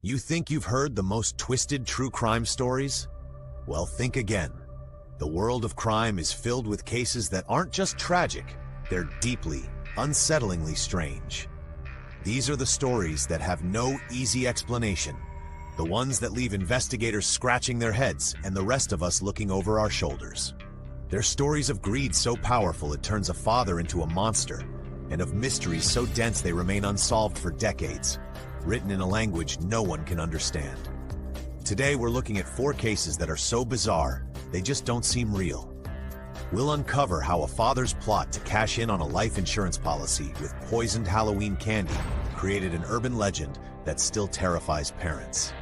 You think you've heard the most twisted true crime stories? Well, think again. The world of crime is filled with cases that aren't just tragic, they're deeply, unsettlingly strange. These are the stories that have no easy explanation, the ones that leave investigators scratching their heads and the rest of us looking over our shoulders. They're stories of greed so powerful it turns a father into a monster, and of mysteries so dense they remain unsolved for decades, written in a language no one can understand. Today we're looking at 4 cases that are so bizarre, they just don't seem real. We'll uncover how a father's plot to cash in on a life insurance policy with poisoned Halloween candy created an urban legend that still terrifies parents.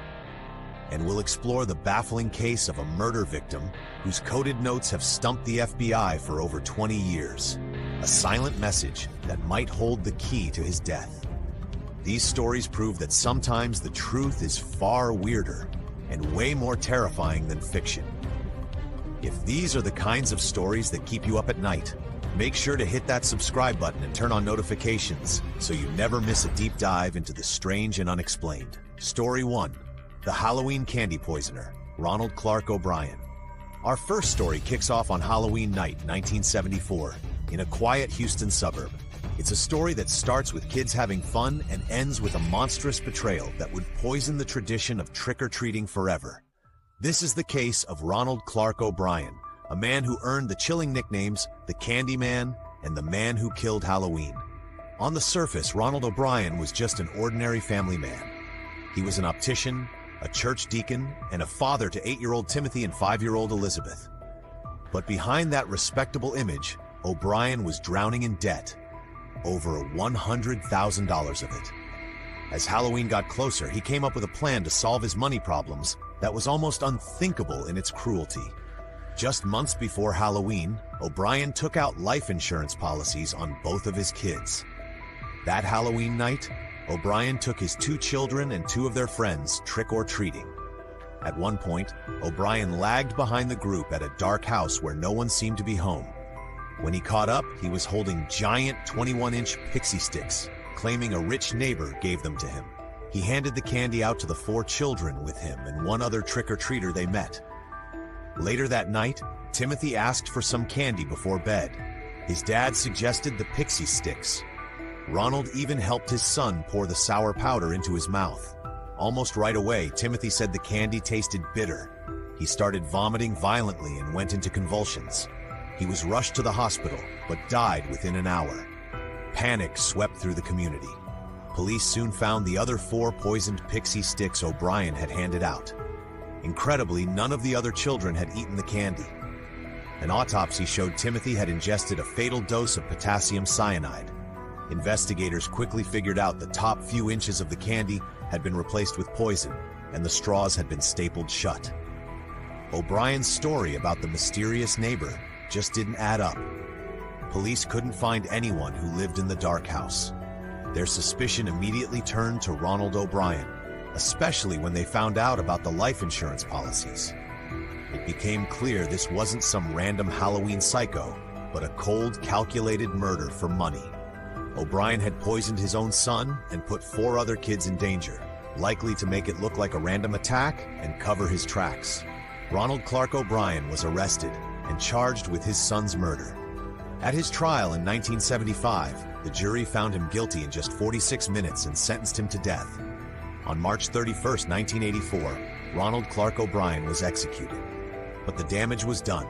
And we'll explore the baffling case of a murder victim whose coded notes have stumped the FBI for over 20 years. A silent message that might hold the key to his death. These stories prove that sometimes the truth is far weirder and way more terrifying than fiction. If these are the kinds of stories that keep you up at night, make sure to hit that subscribe button and turn on notifications so you never miss a deep dive into the strange and unexplained. Story 1. The Halloween Candy Poisoner, Ronald Clark O'Brien. Our first story kicks off on Halloween night, 1974, in a quiet Houston suburb. It's a story that starts with kids having fun and ends with a monstrous betrayal that would poison the tradition of trick-or-treating forever. This is the case of Ronald Clark O'Brien, a man who earned the chilling nicknames the Candy Man and the Man Who Killed Halloween. On the surface, Ronald O'Brien was just an ordinary family man. He was an optician, a church deacon, and a father to 8-year-old Timothy and 5-year-old Elizabeth. But behind that respectable image, O'Brien was drowning in debt, over $100,000 of it. As Halloween got closer, he came up with a plan to solve his money problems that was almost unthinkable in its cruelty. Just months before Halloween, O'Brien took out life insurance policies on both of his kids. That Halloween night, O'Brien took his 2 children and 2 of their friends trick-or-treating. At one point, O'Brien lagged behind the group at a dark house where no one seemed to be home. When he caught up, he was holding giant 21-inch pixie sticks, claiming a rich neighbor gave them to him. He handed the candy out to the 4 children with him and one other trick-or-treater they met. Later that night, Timothy asked for some candy before bed. His dad suggested the pixie sticks. Ronald even helped his son pour the sour powder into his mouth. Almost right away, Timothy said the candy tasted bitter. He started vomiting violently and went into convulsions. He was rushed to the hospital, but died within an hour. Panic swept through the community. Police soon found the other 4 poisoned pixie sticks O'Brien had handed out. Incredibly, none of the other children had eaten the candy. An autopsy showed Timothy had ingested a fatal dose of potassium cyanide. Investigators quickly figured out the top few inches of the candy had been replaced with poison, and the straws had been stapled shut. O'Brien's story about the mysterious neighbor just didn't add up. Police couldn't find anyone who lived in the dark house. Their suspicion immediately turned to Ronald O'Brien, especially when they found out about the life insurance policies. It became clear this wasn't some random Halloween psycho, but a cold, calculated murder for money. O'Brien had poisoned his own son and put 4 other kids in danger, likely to make it look like a random attack and cover his tracks. Ronald Clark O'Brien was arrested and charged with his son's murder. At his trial in 1975, the jury found him guilty in just 46 minutes and sentenced him to death. On March 31, 1984, Ronald Clark O'Brien was executed. But the damage was done.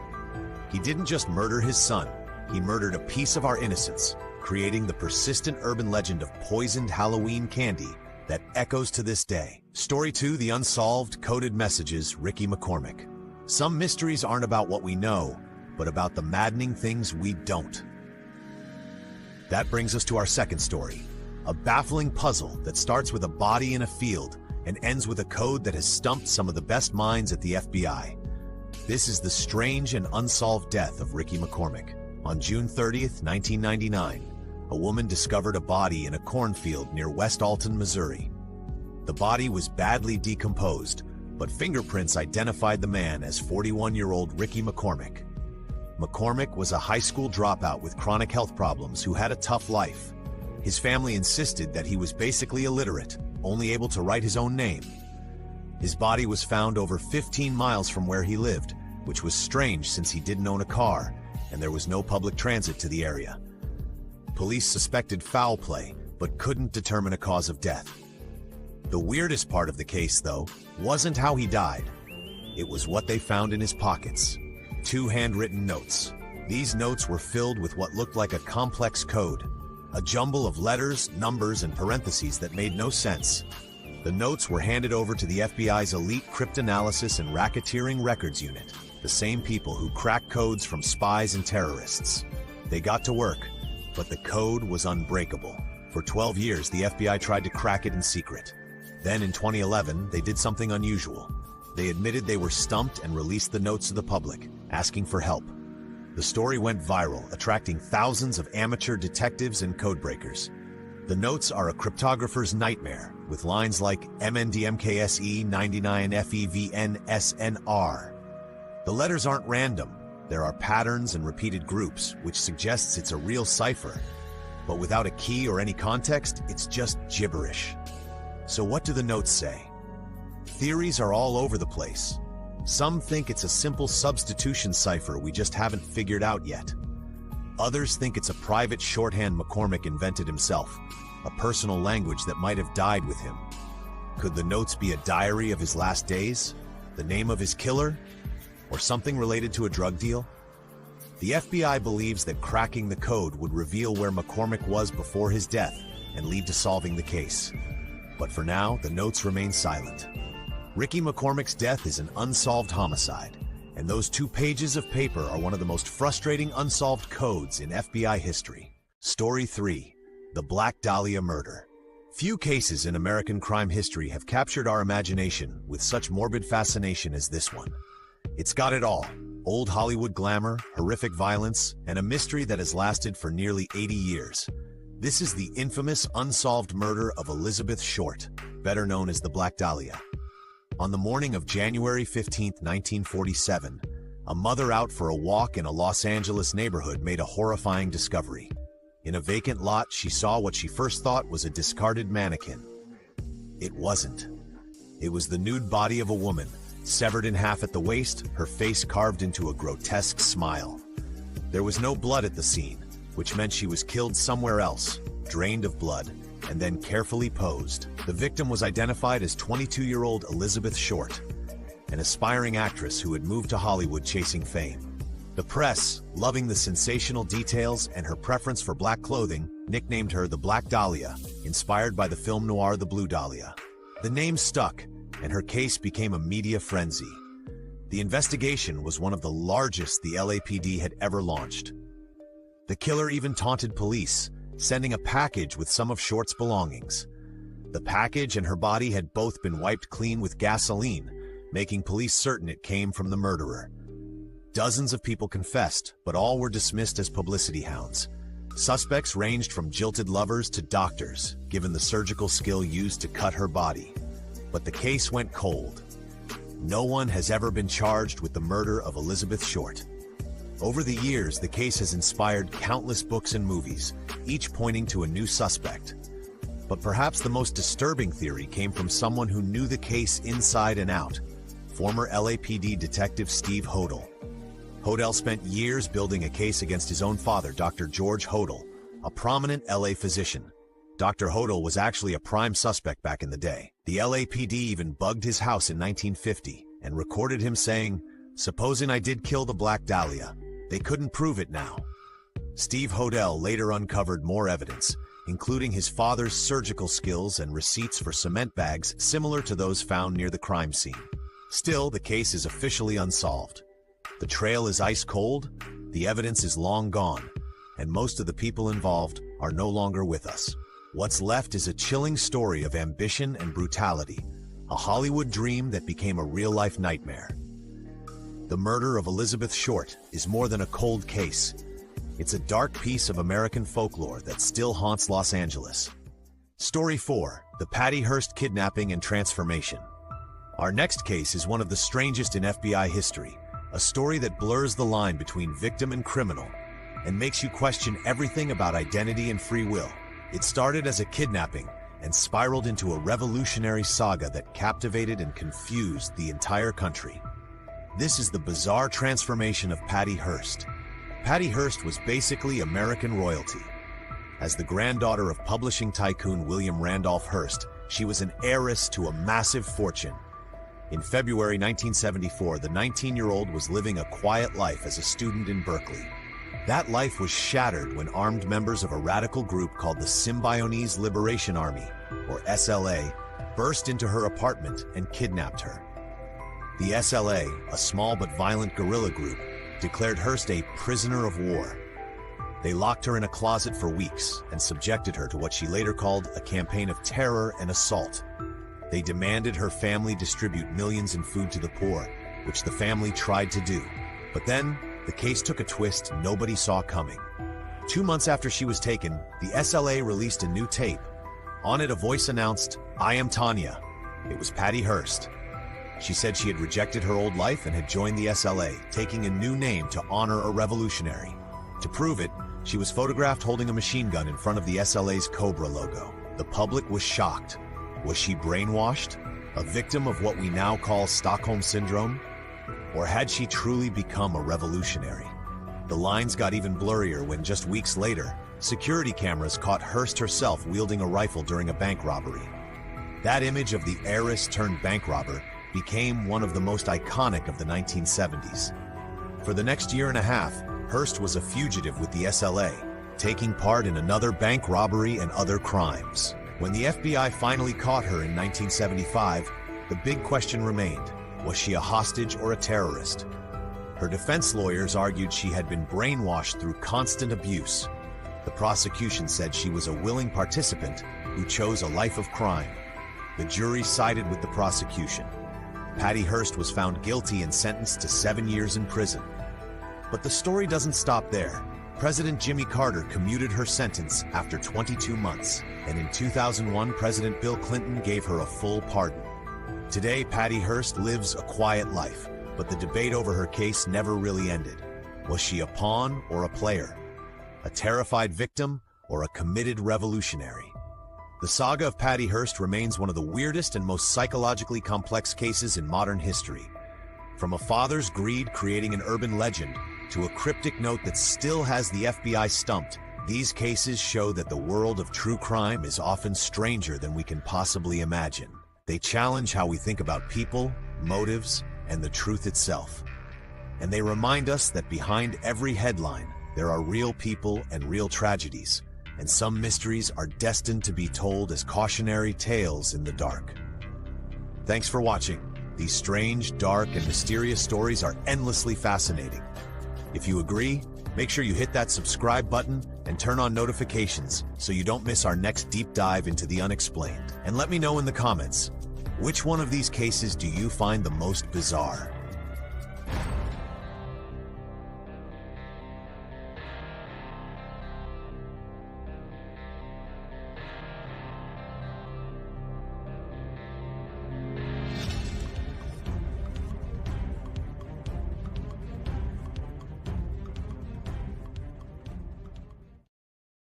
He didn't just murder his son, he murdered a piece of our innocence, creating the persistent urban legend of poisoned Halloween candy that echoes to this day. Story 2, the unsolved coded messages, Ricky McCormick. Some mysteries aren't about what we know, but about the maddening things we don't. That brings us to our second story, a baffling puzzle that starts with a body in a field and ends with a code that has stumped some of the best minds at the FBI. This is the strange and unsolved death of Ricky McCormick. On June 30th, 1999, a woman discovered a body in a cornfield near West Alton, Missouri. The body was badly decomposed, but fingerprints identified the man as 41-year-old Ricky McCormick. McCormick was a high school dropout with chronic health problems who had a tough life. His family insisted that he was basically illiterate, only able to write his own name, His body was found over 15 miles from where he lived, which was strange since he didn't own a car and there was no public transit to the area. Police suspected foul play, but couldn't determine a cause of death. The weirdest part of the case, though, wasn't how he died. It was what they found in his pockets. 2 handwritten notes. These notes were filled with what looked like a complex code, a jumble of letters, numbers, and parentheses that made no sense. The notes were handed over to the FBI's elite cryptanalysis and racketeering records unit, the same people who crack codes from spies and terrorists. They got to work, but the code was unbreakable. For 12 years, the FBI tried to crack it in secret. Then in 2011, they did something unusual. They admitted they were stumped and released the notes to the public, asking for help. The story went viral, attracting thousands of amateur detectives and codebreakers. The notes are a cryptographer's nightmare, with lines like MNDMKSE 99FEVNSNR. The letters aren't random. There are patterns and repeated groups, which suggests it's a real cipher. But without a key or any context, it's just gibberish. So what do the notes say? Theories are all over the place. Some think it's a simple substitution cipher we just haven't figured out yet. Others think it's a private shorthand McCormick invented himself, a personal language that might have died with him. Could the notes be a diary of his last days? The name of his killer? Or something related to a drug deal? The FBI believes that cracking the code would reveal where McCormick was before his death and lead to solving the case. But for now, the notes remain silent. Ricky McCormick's death is an unsolved homicide, and those 2 pages of paper are one of the most frustrating unsolved codes in FBI history. Story 3: The Black Dahlia Murder. Few cases in American crime history have captured our imagination with such morbid fascination as this one. It's got it all: old Hollywood glamour, horrific violence, and a mystery that has lasted for nearly 80 years. This is the infamous unsolved murder of Elizabeth Short, better known as the Black Dahlia. On the morning of January 15, 1947, a mother out for a walk in a Los Angeles neighborhood made a horrifying discovery. In a vacant lot, she saw what she first thought was a discarded mannequin. It wasn't. It was the nude body of a woman, severed in half at the waist, her face carved into a grotesque smile. There was no blood at the scene, which meant she was killed somewhere else, drained of blood, and then carefully posed. The victim was identified as 22-year-old Elizabeth Short, an aspiring actress who had moved to Hollywood chasing fame. The press, loving the sensational details and her preference for black clothing, nicknamed her the Black Dahlia, inspired by the film noir The Blue Dahlia. The name stuck, and her case became a media frenzy. The investigation was one of the largest the LAPD had ever launched. The killer even taunted police, sending a package with some of Short's belongings. The package and her body had both been wiped clean with gasoline, making police certain it came from the murderer. Dozens of people confessed, but all were dismissed as publicity hounds. Suspects ranged from jilted lovers to doctors, given the surgical skill used to cut her body. But the case went cold. No one has ever been charged with the murder of Elizabeth Short. Over the years, the case has inspired countless books and movies, each pointing to a new suspect. But perhaps the most disturbing theory came from someone who knew the case inside and out: former LAPD detective Steve Hodel. Hodel spent years building a case against his own father, Dr. George Hodel, a prominent LA physician. Dr. Hodel was actually a prime suspect back in the day. The LAPD even bugged his house in 1950 and recorded him saying, "Supposing I did kill the Black Dahlia, they couldn't prove it now." Steve Hodel later uncovered more evidence, including his father's surgical skills and receipts for cement bags similar to those found near the crime scene. Still, the case is officially unsolved. The trail is ice cold, the evidence is long gone, and most of the people involved are no longer with us. What's left is a chilling story of ambition and brutality, a Hollywood dream that became a real-life nightmare. The murder of Elizabeth Short is more than a cold case. It's a dark piece of American folklore that still haunts Los Angeles. Story 4: The Patty Hearst Kidnapping and Transformation. Our next case is one of the strangest in FBI history, a story that blurs the line between victim and criminal and makes you question everything about identity and free will. It started as a kidnapping, and spiraled into a revolutionary saga that captivated and confused the entire country. This is the bizarre transformation of Patty Hearst. Patty Hearst was basically American royalty. As the granddaughter of publishing tycoon William Randolph Hearst, she was an heiress to a massive fortune. In February 1974, the 19-year-old was living a quiet life as a student in Berkeley. That life was shattered when armed members of a radical group called the Symbionese Liberation Army, or SLA, burst into her apartment and kidnapped her. The SLA, a small but violent guerrilla group, declared Hearst a prisoner of war. They locked her in a closet for weeks and subjected her to what she later called a campaign of terror and assault. They demanded her family distribute millions in food to the poor, which the family tried to do. But then, the case took a twist nobody saw coming. 2 months after she was taken, the SLA released a new tape. On it, a voice announced, "I am Tanya." It was Patty Hearst. She said she had rejected her old life and had joined the SLA, taking a new name to honor a revolutionary. To prove it, she was photographed holding a machine gun in front of the SLA's Cobra logo. The public was shocked. Was she brainwashed? A victim of what we now call Stockholm Syndrome? Or had she truly become a revolutionary? The lines got even blurrier when just weeks later, security cameras caught Hearst herself wielding a rifle during a bank robbery. That image of the heiress turned bank robber became one of the most iconic of the 1970s. For the next year and a half, Hearst was a fugitive with the SLA, taking part in another bank robbery and other crimes. When the FBI finally caught her in 1975, the big question remained: was she a hostage or a terrorist? Her defense lawyers argued she had been brainwashed through constant abuse. The prosecution said she was a willing participant who chose a life of crime. The jury sided with the prosecution. Patty Hearst was found guilty and sentenced to 7 years in prison. But the story doesn't stop there. President Jimmy Carter commuted her sentence after 22 months, and in 2001, President Bill Clinton gave her a full pardon. Today, Patty Hearst lives a quiet life, but the debate over her case never really ended. Was she a pawn or a player? A terrified victim or a committed revolutionary? The saga of Patty Hearst remains one of the weirdest and most psychologically complex cases in modern history. From a father's greed creating an urban legend to a cryptic note that still has the FBI stumped, these cases show that the world of true crime is often stranger than we can possibly imagine. They challenge how we think about people, motives, and the truth itself. And they remind us that behind every headline, there are real people and real tragedies, and some mysteries are destined to be told as cautionary tales in the dark. Thanks for watching. These strange, dark, and mysterious stories are endlessly fascinating. If you agree, make sure you hit that subscribe button and turn on notifications so you don't miss our next deep dive into the unexplained. And let me know in the comments, which one of these cases do you find the most bizarre?